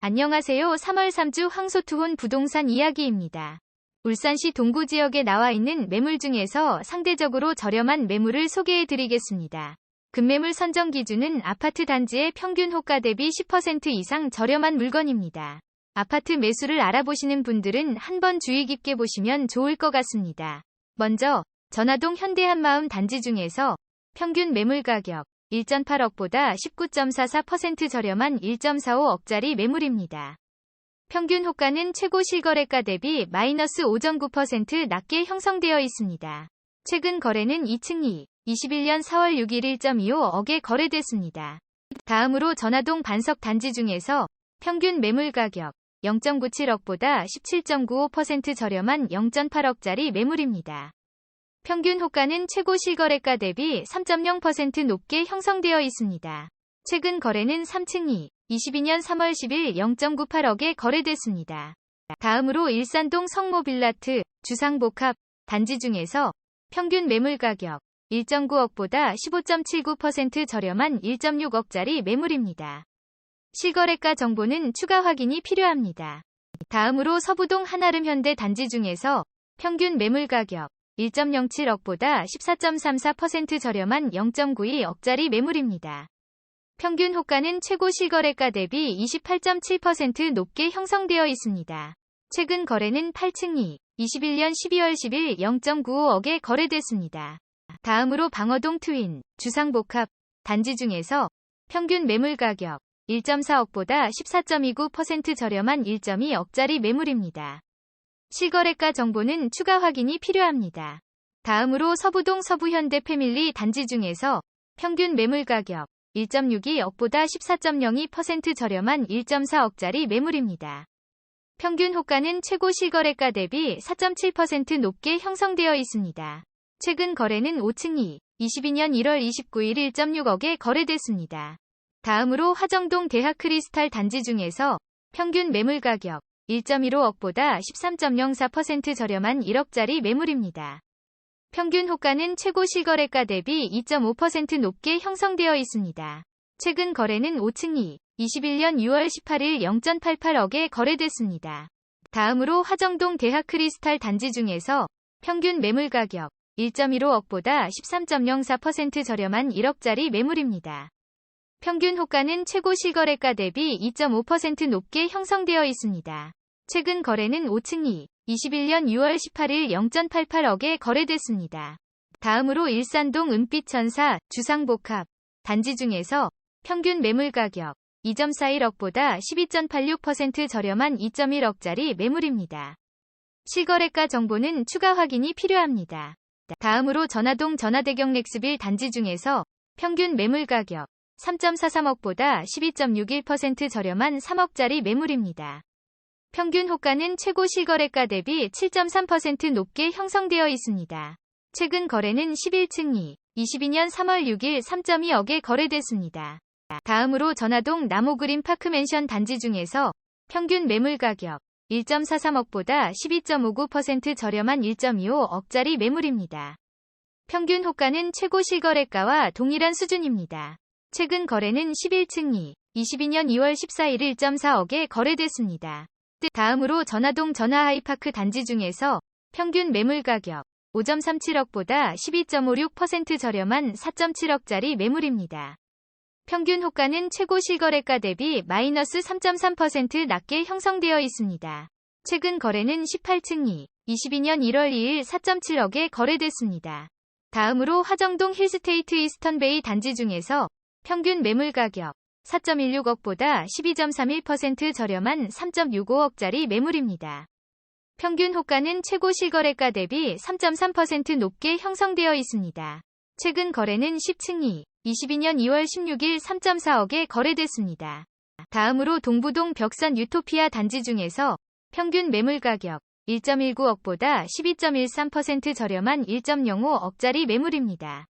안녕하세요. 3월 3주 황소투혼 부동산 이야기입니다. 울산시 동구 지역에 나와 있는 매물 중에서 상대적으로 저렴한 매물을 소개해 드리겠습니다. 급매물 선정 기준은 아파트 단지의 평균 호가 대비 10% 이상 저렴한 물건입니다. 아파트 매수를 알아보시는 분들은 한번 주의 깊게 보시면 좋을 것 같습니다. 먼저 전화동 현대한마음 단지 중에서 평균 매물 가격 1.8억보다 19.44% 저렴한 1.45억짜리 매물입니다. 평균 호가는 최고 실거래가 대비 마이너스 5.9% 낮게 형성되어 있습니다. 최근 거래는 2층이 21년 4월 6일 1.25억에 거래됐습니다. 다음으로 전화동 반석 단지 중에서 평균 매물 가격 0.97억보다 17.95% 저렴한 0.8억짜리 매물입니다. 평균 호가는 최고 실거래가 대비 3.0% 높게 형성되어 있습니다. 최근 거래는 3층이 22년 3월 10일 0.98억에 거래됐습니다. 다음으로 일산동 성모빌라트 주상복합 단지 중에서 평균 매물 가격 1.9억보다 15.79% 저렴한 1.6억짜리 매물입니다. 실거래가 정보는 추가 확인이 필요합니다. 다음으로 서부동 한아름 현대 단지 중에서 평균 매물 가격 1.07억보다 14.34% 저렴한 0.92억짜리 매물입니다. 평균 호가는 최고 실거래가 대비 28.7% 높게 형성되어 있습니다. 최근 거래는 8층이 21년 12월 10일 0.95억에 거래됐습니다. 다음으로 방어동 트윈 주상복합 단지 중에서 평균 매물 가격 1.4억보다 14.29% 저렴한 1.2억짜리 매물입니다. 실거래가 정보는 추가 확인이 필요합니다. 다음으로 서부동 서부현대 패밀리 단지 중에서 평균 매물 가격 1.62억보다 14.02% 저렴한 1.4억짜리 매물입니다. 평균 호가는 최고 실거래가 대비 4.7% 높게 형성되어 있습니다. 최근 거래는 5층이 22년 1월 29일 1.6억에 거래됐습니다. 다음으로 화정동 대학크리스탈 단지 중에서 평균 매물 가격 1.15억보다 13.04% 저렴한 1억짜리 매물입니다. 평균 호가는 최고 실거래가 대비 2.5% 높게 형성되어 있습니다. 최근 거래는 5층이 21년 6월 18일 0.88억에 거래됐습니다. 다음으로 화정동 대학크리스탈 단지 중에서 평균 매물 가격 1.15억보다 13.04% 저렴한 1억짜리 매물입니다. 평균 호가는 최고 실거래가 대비 2.5% 높게 형성되어 있습니다. 최근 거래는 5층이 21년 6월 18일 0.88억에 거래됐습니다. 다음으로 일산동 은빛천사 주상복합 단지 중에서 평균 매물 가격 2.41억보다 12.86% 저렴한 2.1억짜리 매물입니다. 실거래가 정보는 추가 확인이 필요합니다. 다음으로 전화동 전화대경 렉스빌 단지 중에서 평균 매물 가격 3.43억보다 12.61% 저렴한 3억짜리 매물입니다. 평균 호가는 최고 실거래가 대비 7.3% 높게 형성되어 있습니다. 최근 거래는 11층이 22년 3월 6일 3.2억에 거래됐습니다. 다음으로 전화동 나무그린 파크맨션 단지 중에서 평균 매물 가격 1.43억보다 12.59% 저렴한 1.25억짜리 매물입니다. 평균 호가는 최고 실거래가와 동일한 수준입니다. 최근 거래는 11층이 22년 2월 14일 1.4억에 거래됐습니다. 다음으로 전화동 전화하이파크 단지 중에서 평균 매물 가격 5.37억보다 12.56% 저렴한 4.7억짜리 매물입니다. 평균 호가는 최고 실거래가 대비 마이너스 3.3% 낮게 형성되어 있습니다. 최근 거래는 18층이 22년 1월 2일 4.7억에 거래됐습니다. 다음으로 화정동 힐스테이트 이스턴베이 단지 중에서 평균 매물 가격 4.16억보다 12.31% 저렴한 3.65억짜리 매물입니다. 평균 호가는 최고 실거래가 대비 3.3% 높게 형성되어 있습니다. 최근 거래는 10층이 22년 2월 16일 3.4억에 거래됐습니다. 다음으로 동부동 벽산 유토피아 단지 중에서 평균 매물 가격 1.19억보다 12.13% 저렴한 1.05억짜리 매물입니다.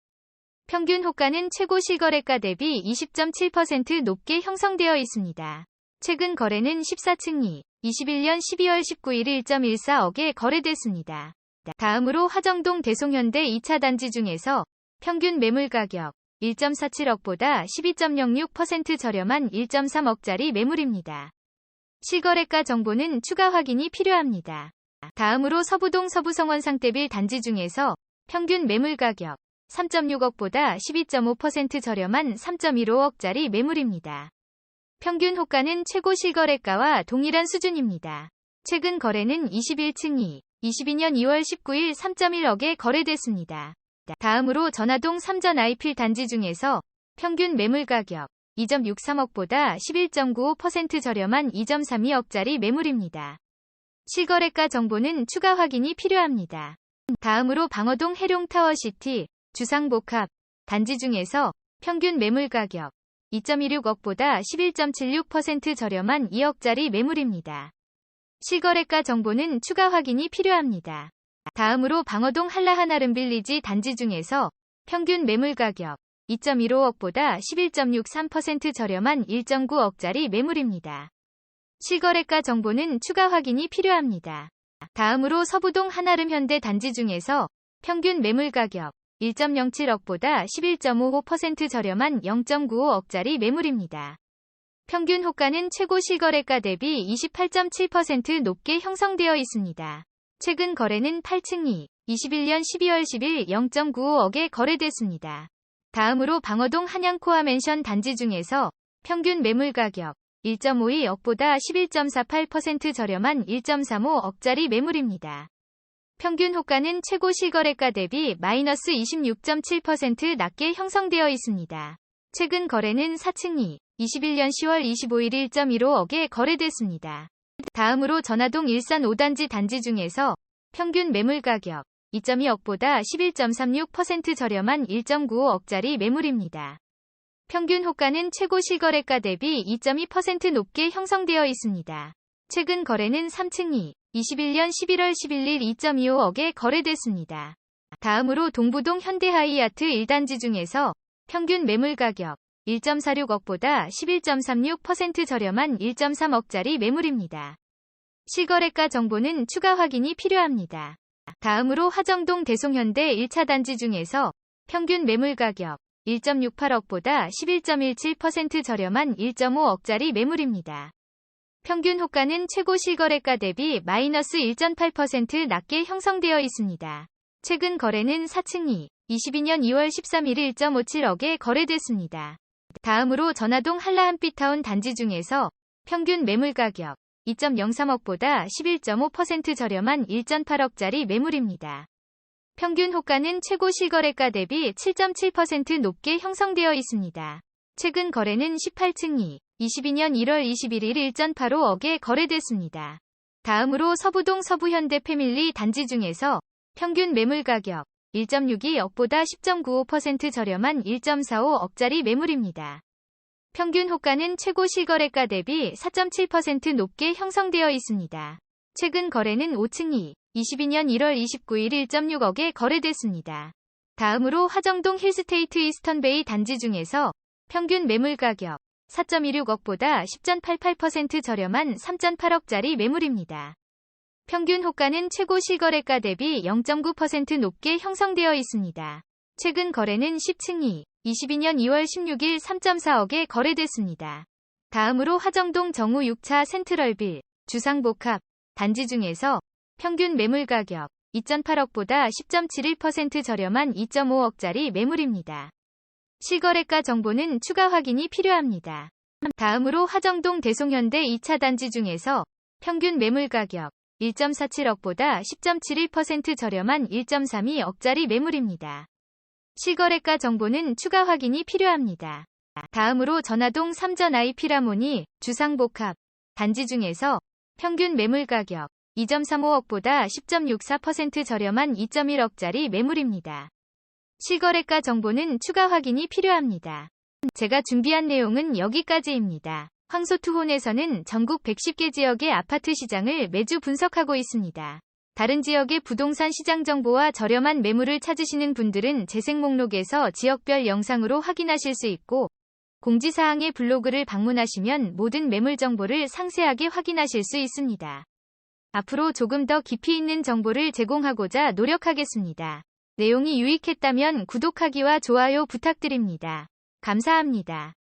평균 호가는 최고 실거래가 대비 20.7% 높게 형성되어 있습니다. 최근 거래는 14층이 21년 12월 19일 1.14억에 거래됐습니다. 다음으로 화정동 대송현대 2차 단지 중에서 평균 매물 가격 1.47억보다 12.06% 저렴한 1.3억짜리 매물입니다. 실거래가 정보는 추가 확인이 필요합니다. 다음으로 서부동 서부성원 상대빌 단지 중에서 평균 매물 가격 3.6억보다 12.5% 저렴한 3.15억짜리 매물입니다. 평균 호가는 최고 실거래가와 동일한 수준입니다. 최근 거래는 21층이 22년 2월 19일 3.1억에 거래됐습니다. 다음으로 전화동 3전 IP 단지 중에서 평균 매물 가격 2.63억보다 11.95% 저렴한 2.32억짜리 매물입니다. 실거래가 정보는 추가 확인이 필요합니다. 다음으로 방어동 해룡타워시티 주상복합 단지 중에서 평균 매물 가격 2.16억보다 11.76% 저렴한 2억짜리 매물입니다. 실거래가 정보는 추가 확인이 필요합니다. 다음으로 방어동 한라하나름빌리지 단지 중에서 평균 매물 가격 2.15억보다 11.63% 저렴한 1.9억짜리 매물입니다. 실거래가 정보는 추가 확인이 필요합니다. 다음으로 서부동 한아름 현대 단지 중에서 평균 매물 가격 1.07억보다 11.55% 저렴한 0.95억짜리 매물입니다. 평균 호가는 최고 실거래가 대비 28.7% 높게 형성되어 있습니다. 최근 거래는 8층이 21년 12월 10일 0.95억에 거래됐습니다. 다음으로 방어동 한양코아 맨션 단지 중에서 평균 매물 가격 1.52억보다 11.48% 저렴한 1.35억짜리 매물입니다. 평균 호가는 최고 실거래가 대비 마이너스 26.7% 낮게 형성되어 있습니다. 최근 거래는 4층이 21년 10월 25일 1.15억에 거래됐습니다. 다음으로 전화동 일산 5단지 단지 중에서 평균 매물 가격 2.2억보다 11.36% 저렴한 1.95억짜리 매물입니다. 평균 호가는 최고 실거래가 대비 2.2% 높게 형성되어 있습니다. 최근 거래는 3층이 21년 11월 11일 2.25억에 거래됐습니다. 다음으로 동부동 현대하이아트 1단지 중에서 평균 매물 가격 1.46억보다 11.36% 저렴한 1.3억짜리 매물입니다. 실거래가 정보는 추가 확인이 필요합니다. 다음으로 화정동 대송현대 1차 단지 중에서 평균 매물 가격 1.68억보다 11.17% 저렴한 1.5억짜리 매물입니다. 평균 호가는 최고 실거래가 대비 마이너스 1.8% 낮게 형성되어 있습니다. 최근 거래는 4층이 22년 2월 13일 1.57억에 거래됐습니다. 다음으로 전화동 한라한빛타운 단지 중에서 평균 매물 가격 2.03억보다 11.5% 저렴한 1.8억짜리 매물입니다. 평균 호가는 최고 실거래가 대비 7.7% 높게 형성되어 있습니다. 최근 거래는 18층이 22년 1월 21일 1.85억에 거래됐습니다. 다음으로 서부동 서부현대 패밀리 단지 중에서 평균 매물 가격 1.62억보다 10.95% 저렴한 1.45억짜리 매물입니다. 평균 호가는 최고 실거래가 대비 4.7% 높게 형성되어 있습니다. 최근 거래는 5층이 22년 1월 29일 1.6억에 거래됐습니다. 다음으로 화정동 힐스테이트 이스턴베이 단지 중에서 평균 매물 가격 4.16억보다 10.88% 저렴한 3.8억짜리 매물입니다. 평균 호가는 최고 실거래가 대비 0.9% 높게 형성되어 있습니다. 최근 거래는 10층이 22년 2월 16일 3.4억에 거래됐습니다. 다음으로 화정동 정우 6차 센트럴빌 주상복합 단지 중에서 평균 매물 가격 2.8억보다 10.71% 저렴한 2.5억짜리 매물입니다. 실거래가 정보는 추가 확인이 필요합니다. 다음으로 화정동 대송현대 2차 단지 중에서 평균 매물 가격 1.47억보다 10.71% 저렴한 1.32억짜리 매물입니다. 실거래가 정보는 추가 확인이 필요합니다. 다음으로 전화동 3전 IP라모니 주상복합 단지 중에서 평균 매물 가격 2.35억보다 10.64% 저렴한 2.1억짜리 매물입니다. 실거래가 정보는 추가 확인이 필요합니다. 제가 준비한 내용은 여기까지입니다. 황소투혼에서는 전국 110개 지역의 아파트 시장을 매주 분석하고 있습니다. 다른 지역의 부동산 시장 정보와 저렴한 매물을 찾으시는 분들은 재생 목록에서 지역별 영상으로 확인하실 수 있고, 공지사항의 블로그를 방문하시면 모든 매물 정보를 상세하게 확인하실 수 있습니다. 앞으로 조금 더 깊이 있는 정보를 제공하고자 노력하겠습니다. 내용이 유익했다면 구독하기와 좋아요 부탁드립니다. 감사합니다.